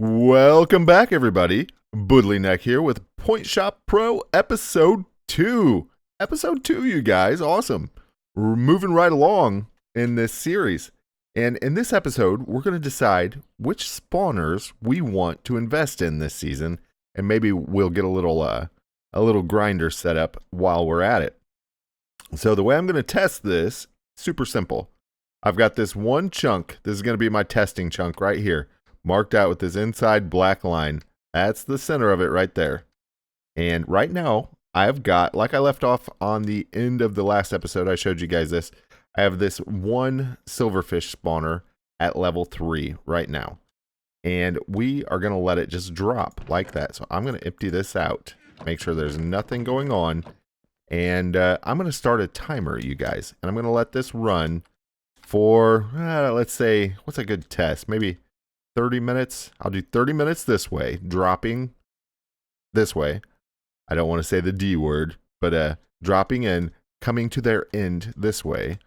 Welcome back, everybody. Boodly Neck here with Pointshop Pro Episode 2. Episode 2, you guys. Awesome. We're moving right along in this series. And in this episode, we're going to decide which spawners we want to invest in this season. And maybe we'll get a little grinder set up while we're at it. So the way I'm going to test this, super simple. I've got this one chunk. This is going to be my testing chunk right here, marked out with this inside black line. That's the center of it right there. And right now, I've got, like I left off on the end of the last episode, I showed you guys this. I have this one silverfish spawner at level 3 right now. And we are going to let it just drop like that. So I'm going to empty this out, make sure there's nothing going on. And I'm going to start a timer, you guys. And I'm going to let this run for, let's say, what's a good test? Maybe 30 minutes. I'll do 30 minutes this way, dropping this way. I don't want to say the D word, but dropping in, coming to their end this way.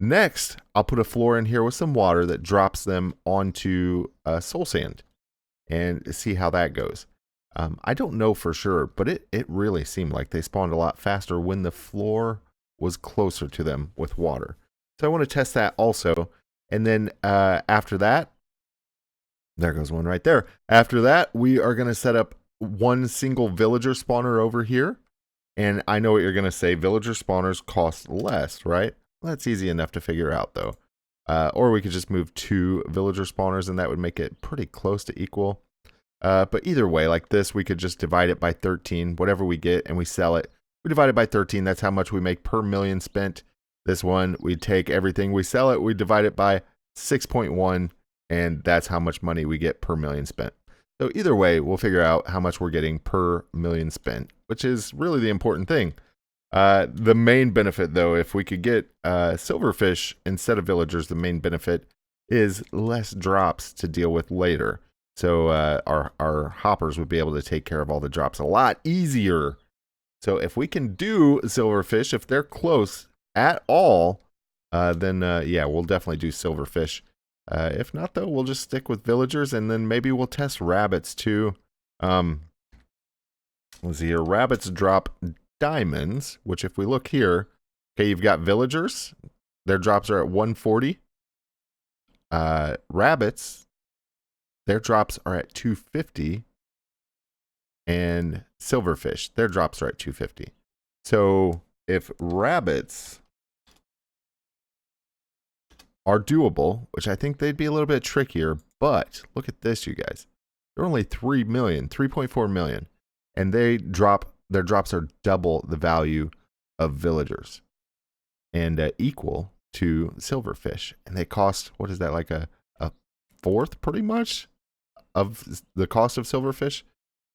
Next, I'll put a floor in here with some water that drops them onto soul sand and see how that goes. I don't know for sure, but it really seemed like they spawned a lot faster when the floor was closer to them with water. So I want to test that also. And then after that, there goes one right there. After that, we are going to set up one single villager spawner over here. And I know what you're going to say. Villager spawners cost less, right? Well, that's easy enough to figure out, though. Or we could just move 2 villager spawners, and that would make it pretty close to equal. But either way, like this, we could just divide it by 13. Whatever we get and we sell it, we divide it by 13. That's how much we make per million spent. This one, we take everything, we sell it, we divide it by 6.1. And that's how much money we get per million spent. So either way, we'll figure out how much we're getting per million spent, which is really the important thing. The main benefit, though, if we could get silverfish instead of villagers, the main benefit is less drops to deal with later. So our hoppers would be able to take care of all the drops a lot easier. So if we can do silverfish, if they're close at all, then yeah, we'll definitely do silverfish. If not, though, we'll just stick with villagers, and then maybe we'll test rabbits, too. Let's see here. Rabbits drop diamonds, which if we look here, okay, you've got villagers. Their drops are at 140. Rabbits, their drops are at 250. And silverfish, their drops are at 250. So if rabbits are doable, which I think they'd be a little bit trickier, but look at this, you guys. They're only 3 million, 3.4 million, and their drops are double the value of villagers and equal to silverfish. And they cost, what is that, like a fourth pretty much of the cost of silverfish?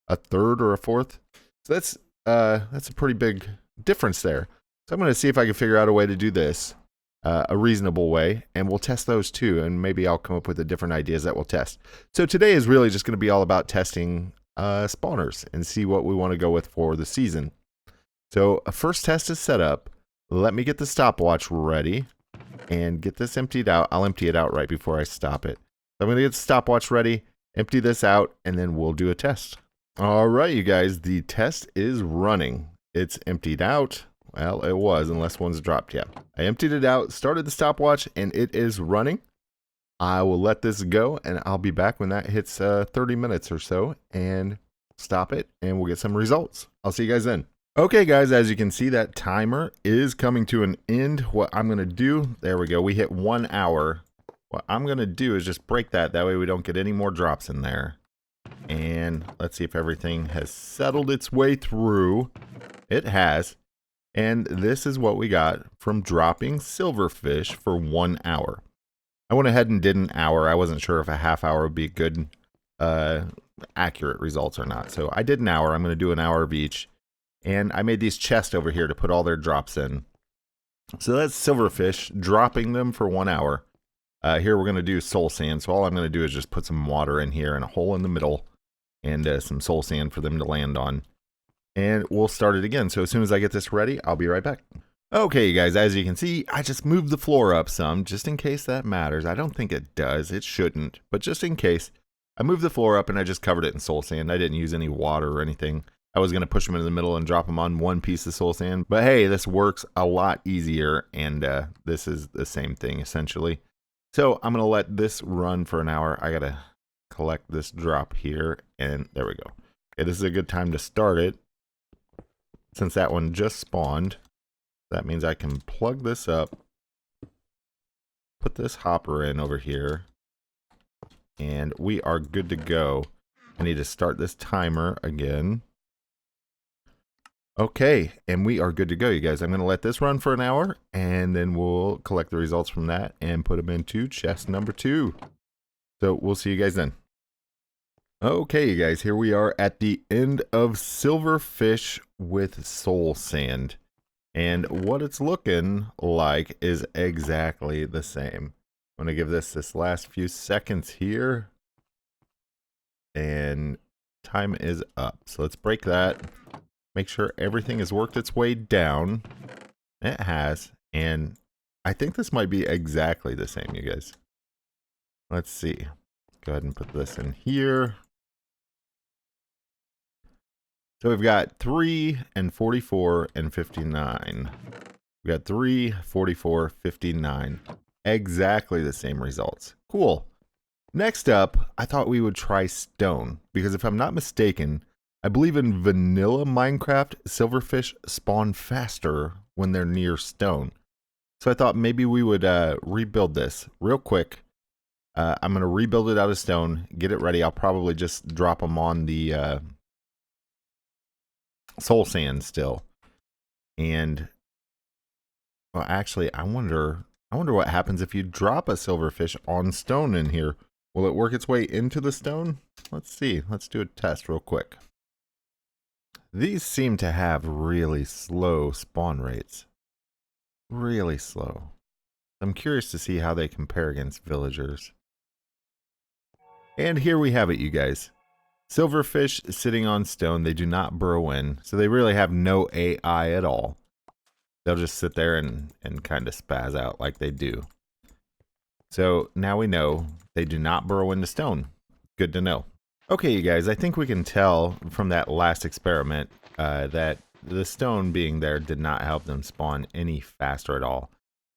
A third or a fourth? So that's a pretty big difference there. So I'm going to see if I can figure out a way to do this. A reasonable way, and we'll test those too, and maybe I'll come up with the different ideas that we'll test. So today is really just going to be all about testing spawners and see what we want to go with for the season. So a first test is set up. Let me get the stopwatch ready and get this emptied out. I'll empty it out right before I stop it. So I'm going to get the stopwatch ready, empty this out, and then we'll do a test. All right, you guys, the test is running. It's emptied out. Well, it was, unless one's dropped yet. I emptied it out, started the stopwatch, and it is running. I will let this go, and I'll be back when that hits 30 minutes or so, and stop it, and we'll get some results. I'll see you guys then. Okay, guys, as you can see, that timer is coming to an end. What I'm going to do, there we go, we hit 1 hour. What I'm going to do is just break that. That way we don't get any more drops in there. And let's see if everything has settled its way through. It has. And this is what we got from dropping silverfish for 1 hour. I went ahead and did an hour. I wasn't sure if a half hour would be good, accurate results or not. So I did an hour. I'm going to do an hour of each. And I made these chests over here to put all their drops in. So that's silverfish, dropping them for 1 hour. Here we're going to do soul sand. So all I'm going to do is just put some water in here and a hole in the middle. And some soul sand for them to land on. And we'll start it again. So as soon as I get this ready, I'll be right back. Okay, you guys, as you can see, I just moved the floor up some, just in case that matters. I don't think it does. It shouldn't. But just in case, I moved the floor up and I just covered it in soul sand. I didn't use any water or anything. I was going to push them in the middle and drop them on one piece of soul sand. But hey, this works a lot easier, and this is the same thing essentially. So I'm going to let this run for an hour. I got to collect this drop here, and there we go. Okay, this is a good time to start it. Since that one just spawned, that means I can plug this up, put this hopper in over here, and we are good to go. I need to start this timer again. Okay, and we are good to go, you guys. I'm going to let this run for an hour, and then we'll collect the results from that and put them into chest number 2. So we'll see you guys then. Okay, you guys, here we are at the end of Silverfish with Soul Sand. And what it's looking like is exactly the same. I'm going to give this last few seconds here. And time is up. So let's break that. Make sure everything has worked its way down. It has. And I think this might be exactly the same, you guys. Let's see. Go ahead and put this in here. So we've got 3 and 44 and 59. We got 3, 44, 59. Exactly the same results. Cool. Next up, I thought we would try stone. Because if I'm not mistaken, I believe in vanilla Minecraft, silverfish spawn faster when they're near stone. So I thought maybe we would rebuild this real quick. I'm going to rebuild it out of stone, get it ready. I'll probably just drop them on the soul sand still. And, well, actually, I wonder what happens if you drop a silverfish on stone in here. Will it work its way into the stone? Let's see. Let's do a test real quick. These seem to have really slow spawn rates. Really slow. I'm curious to see how they compare against villagers. And here we have it, you guys. Silverfish sitting on stone. They do not burrow in, so they really have no AI at all. They'll just sit there and kind of spaz out like they do. So now we know they do not burrow into stone. Good to know. Okay, you guys, I think we can tell from that last experiment that the stone being there did not help them spawn any faster at all.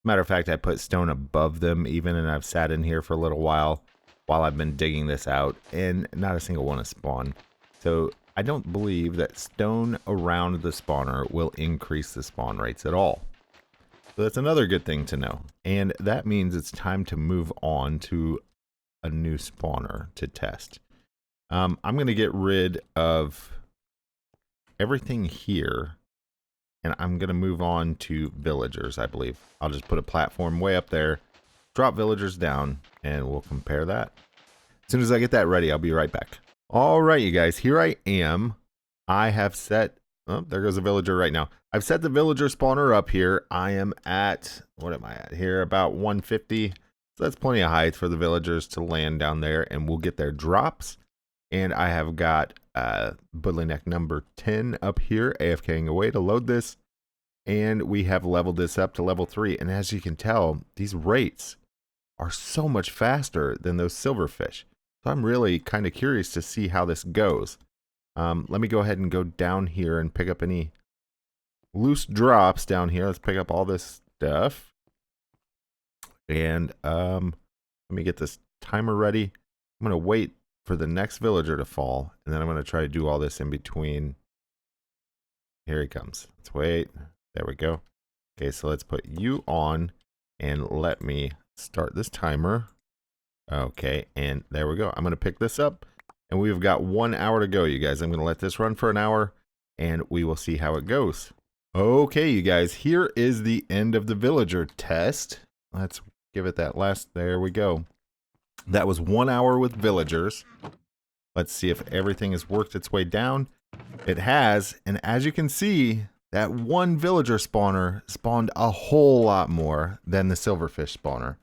Matter of fact, I put stone above them even, and I've sat in here for a little while I've been digging this out, and not a single one has spawned. So I don't believe that stone around the spawner will increase the spawn rates at all. So that's another good thing to know. And that means it's time to move on to a new spawner to test. I'm going to get rid of everything here, and I'm going to move on to villagers, I believe. I'll just put a platform way up there, drop villagers down, and we'll compare that. As soon as I get that ready, I'll be right back. All right, you guys, here I am. I have set, oh, there goes a villager right now. I've set the villager spawner up here. I am at, what am I at here? About 150. So that's plenty of height for the villagers to land down there, and we'll get their drops. And I have got bottleneck number 10 up here, AFKing away to load this. And we have leveled this up to level 3. And as you can tell, these rates are so much faster than those silverfish. So I'm really kind of curious to see how this goes. Let me go ahead and go down here and pick up any loose drops down here. Let's pick up all this stuff. And let me get this timer ready. I'm going to wait for the next villager to fall, and then I'm going to try to do all this in between. Here he comes. Let's wait. There we go. Okay, so let's put you on, and let me start this timer. Okay, and there we go. I'm going to pick this up, and we've got 1 hour to go, you guys. I'm going to let this run for an hour, and we will see how it goes. Okay, you guys, here is the end of the villager test. Let's give it that last, there we go. That was 1 hour with villagers. Let's see if everything has worked its way down. It has, and as you can see, that one villager spawner spawned a whole lot more than the silverfish spawner.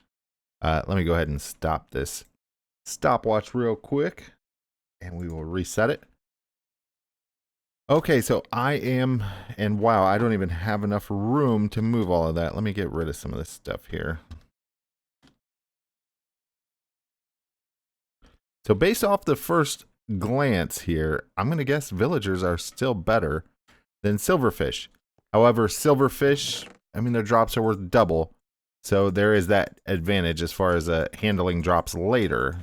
Let me go ahead and stop this stopwatch real quick, and we will reset it. Okay, so I am, and wow, I don't even have enough room to move all of that. Let me get rid of some of this stuff here. So based off the first glance here, I'm going to guess villagers are still better than silverfish. However, silverfish, I mean, their drops are worth double. So there is that advantage as far as handling drops later.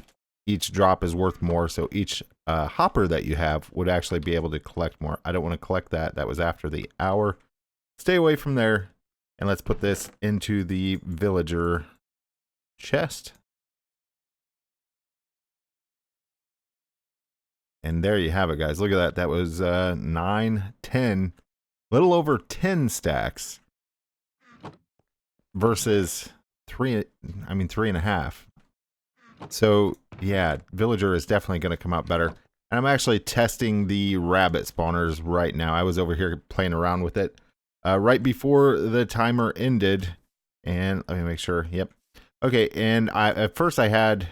Each drop is worth more, so each hopper that you have would actually be able to collect more. I don't want to collect that. That was after the hour. Stay away from there. And let's put this into the villager chest. And there you have it, guys. Look at that. That was 9, 10, little over 10 stacks versus 3.5. So yeah, villager is definitely going to come out better. And I'm actually testing the rabbit spawners right now. I was over here playing around with it right before the timer ended. And let me make sure. Yep. Okay. And at first I had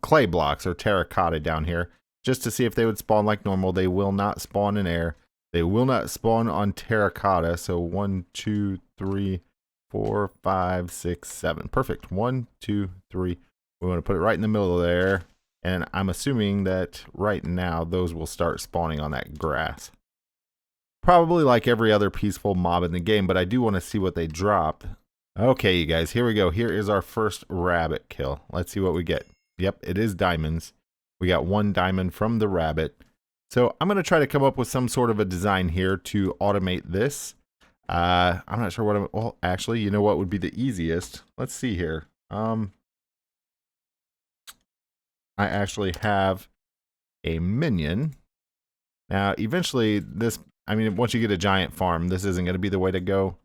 clay blocks or terracotta down here just to see if they would spawn like normal. They will not spawn in air. They will not spawn on terracotta. So 1, 2, 3, 4, 5, 6, 7. Perfect. 1, 2, 3. We want to put it right in the middle there. And I'm assuming that right now those will start spawning on that grass. Probably like every other peaceful mob in the game, but I do want to see what they drop. Okay, you guys, here we go. Here is our first rabbit kill. Let's see what we get. Yep, it is diamonds. We got 1 diamond from the rabbit. So I'm going to try to come up with some sort of a design here to automate this. I'm not sure what well, actually, you know what would be the easiest? Let's see here. I actually have a minion. Now, eventually this, I mean, once you get a giant farm, this isn't going to be the way to go.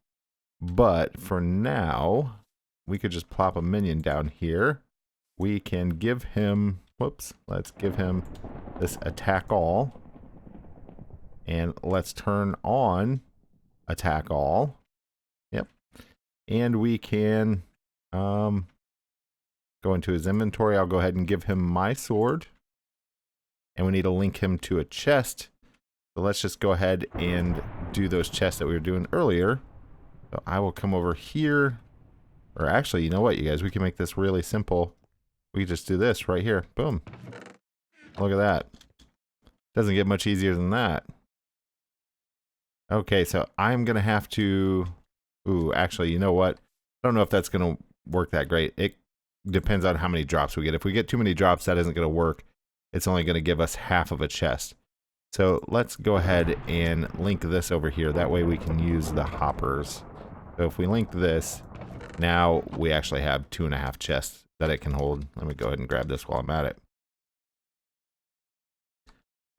But for now, we could just plop a minion down here. We can give him, whoops, let's give him this attack all. And let's turn on attack all. Yep. And we can go into his inventory. I'll go ahead and give him my sword. And we need to link him to a chest. So let's just go ahead and do those chests that we were doing earlier. So I will come over here. Or actually, you know what, you guys? We can make this really simple. We can just do this right here. Boom. Look at that. Doesn't get much easier than that. Okay, so I'm going to have to... Ooh, actually, you know what? I don't know if that's going to work that great. It depends on how many drops we get. If we get too many drops, that isn't going to work. It's only going to give us half of a chest. So let's go ahead and link this over here. That way we can use the hoppers. So if we link this, now we actually have 2.5 chests that it can hold. Let me go ahead and grab this while I'm at it.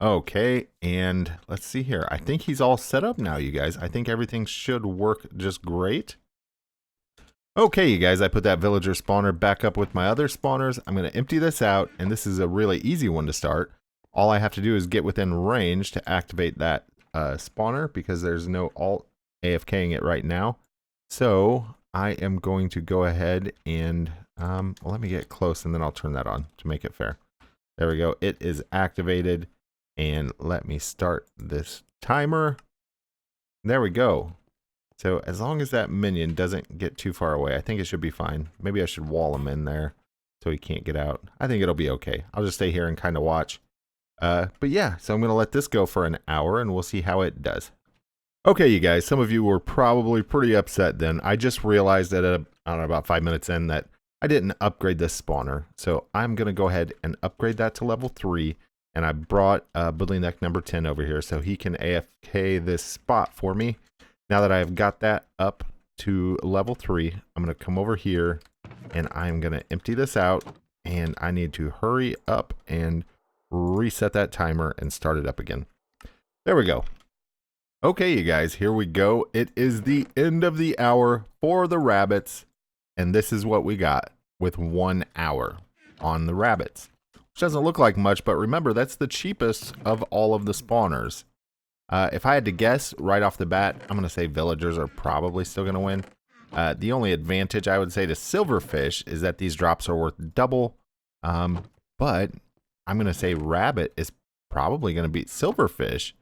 Okay, and let's see here. I think he's all set up now, you guys. I think everything should work just great. Okay, you guys, I put that villager spawner back up with my other spawners. I'm going to empty this out, and this is a really easy one to start. All I have to do is get within range to activate that spawner because there's no alt AFKing it right now. So I am going to go ahead and let me get close, and then I'll turn that on to make it fair. There we go. It is activated. And let me start this timer. There we go. So as long as that minion doesn't get too far away, I think it should be fine. Maybe I should wall him in there so he can't get out. I think it'll be okay. I'll just stay here and kind of watch. But yeah, so I'm going to let this go for an hour and we'll see how it does. Okay, you guys, some of you were probably pretty upset then. I just realized that I don't know, about 5 minutes in that I didn't upgrade this spawner. So I'm going to go ahead and upgrade that to level 3. And I brought Budley Neck number 10 over here so he can AFK this spot for me. Now that I've got that up to level 3, I'm going to come over here and I'm going to empty this out. And I need to hurry up and reset that timer and start it up again. There we go. Okay, you guys, here we go. It is the end of the hour for the rabbits. And this is what we got with 1 hour on the rabbits. Which doesn't look like much, but remember, that's the cheapest of all of the spawners. If I had to guess right off the bat, I'm going to say villagers are probably still going to win. The only advantage I would say to silverfish is that these drops are worth double. But I'm going to say rabbit is probably going to beat silverfish.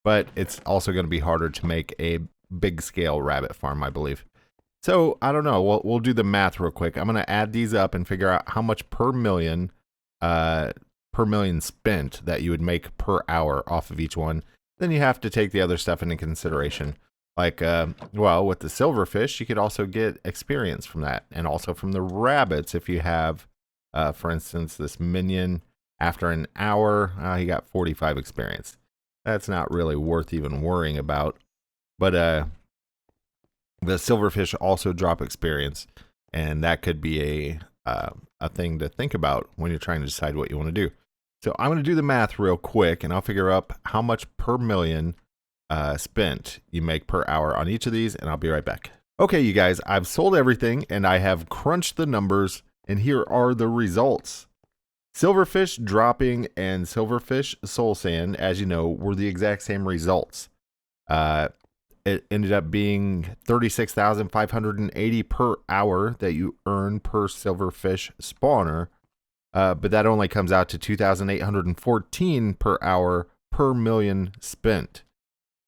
But it's also going to be harder to make a big scale rabbit farm, I believe. So I don't know. We'll do the math real quick. I'm going to add these up and figure out how much per million per million spent that you would make per hour off of each one, then you have to take the other stuff into consideration. Like, well, with the silverfish, you could also get experience from that, and also from the rabbits. If you have, for instance, this minion, after an hour, he got 45 experience. That's not really worth even worrying about. But the silverfish also drop experience, and that could be a thing to think about when you're trying to decide what you want to do. So I'm going to do the math real quick, and I'll figure up how much per million spent you make per hour on each of these, and I'll be right back. Okay, you guys, I've sold everything, and I have crunched the numbers, and here are the results. Silverfish dropping and silverfish soul sand, as you know, were the exact same results. It ended up being 36,580 per hour that you earn per silverfish spawner, but that only comes out to 2,814 per hour per million spent.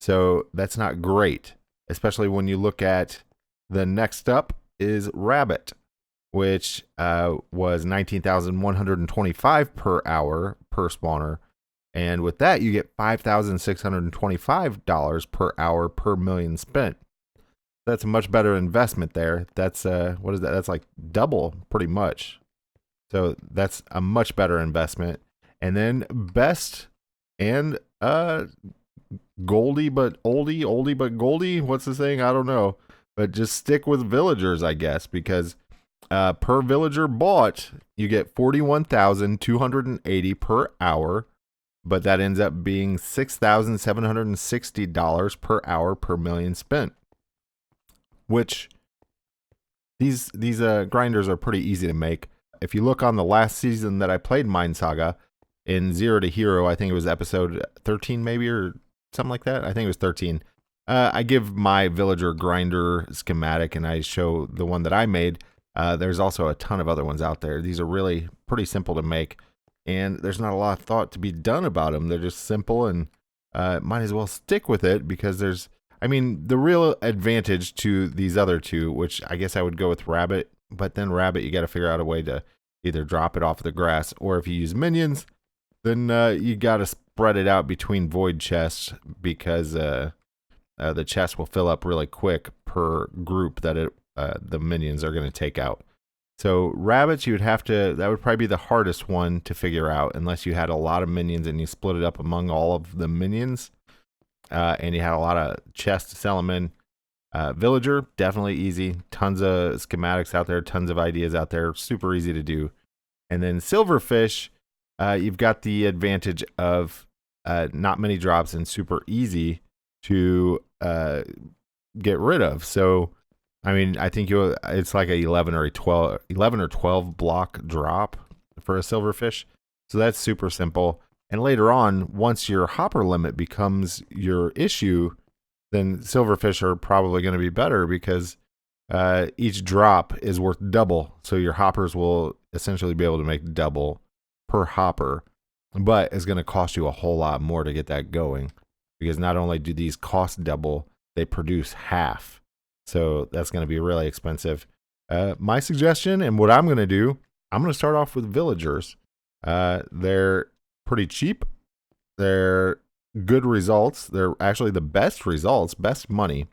So that's not great, especially when you look at the next up is rabbit, which was 19,125 per hour per spawner. And with that, you get $5,625 per hour per million spent. That's a much better investment there. That's, what is that? That's like double pretty much. So that's a much better investment. And then best and Goldie but oldie but Goldie. What's the saying? I don't know. But just stick with villagers, I guess, because per villager bought, you get 41,280 per hour, but that ends up being $6,760 per hour per million spent. Which these grinders are pretty easy to make. If you look on the last season that I played MineSaga in 0 to Hero, I think it was episode 13 maybe, or something like that. I think it was 13. I give my villager grinder schematic, and I show the one that I made. There's also a ton of other ones out there. These are really pretty simple to make, and there's not a lot of thought to be done about them. They're just simple, and might as well stick with it, because there's, I mean, the real advantage to these other two, which I guess I would go with rabbit, but then rabbit, you got to figure out a way to either drop it off the grass, or if you use minions, then you got to spread it out between void chests, because the chest will fill up really quick per group that the minions are going to take out. So rabbits, you would have to, that would probably be the hardest one to figure out, unless you had a lot of minions and you split it up among all of the minions, and you had a lot of chests to sell them in. Villager, definitely easy. Tons of schematics out there, tons of ideas out there, super easy to do. And then silverfish, you've got the advantage of not many drops and super easy to get rid of. So, I mean, I think it's like a 11 or 12 block drop for a silverfish. So that's super simple. And later on, once your hopper limit becomes your issue, then silverfish are probably going to be better, because each drop is worth double. So your hoppers will essentially be able to make double per hopper, but it's going to cost you a whole lot more to get that going, because not only do these cost double, they produce half. So that's going to be really expensive. My suggestion, and what I'm going to do, I'm going to start off with villagers. They're pretty cheap. They're good results. They're actually the best results, best money.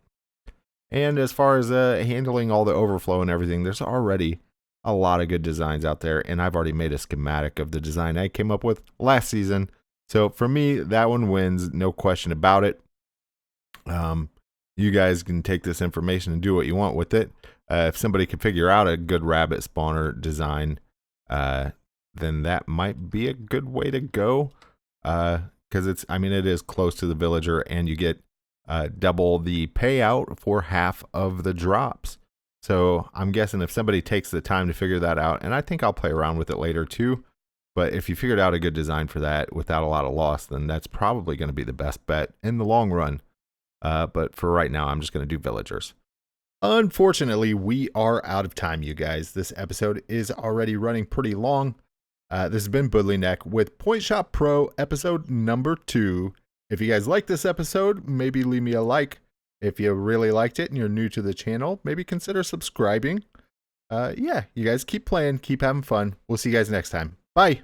And as far as handling all the overflow and everything, there's already a lot of good designs out there. And I've already made a schematic of the design I came up with last season. So for me, that one wins, no question about it. You guys can take this information and do what you want with it. If somebody can figure out a good rabbit spawner design, then that might be a good way to go. Because it is close to the villager, and you get double the payout for half of the drops. So I'm guessing if somebody takes the time to figure that out, and I think I'll play around with it later too, but if you figured out a good design for that without a lot of loss, then that's probably going to be the best bet in the long run. But for right now, I'm just going to do villagers. Unfortunately, we are out of time, you guys. This episode is already running pretty long. This has been Boodlyneck with Pointshop Pro, episode number 2. If you guys like this episode, maybe leave me a like. If you really liked it and you're new to the channel, maybe consider subscribing. Yeah, you guys keep playing, keep having fun. We'll see you guys next time. Bye.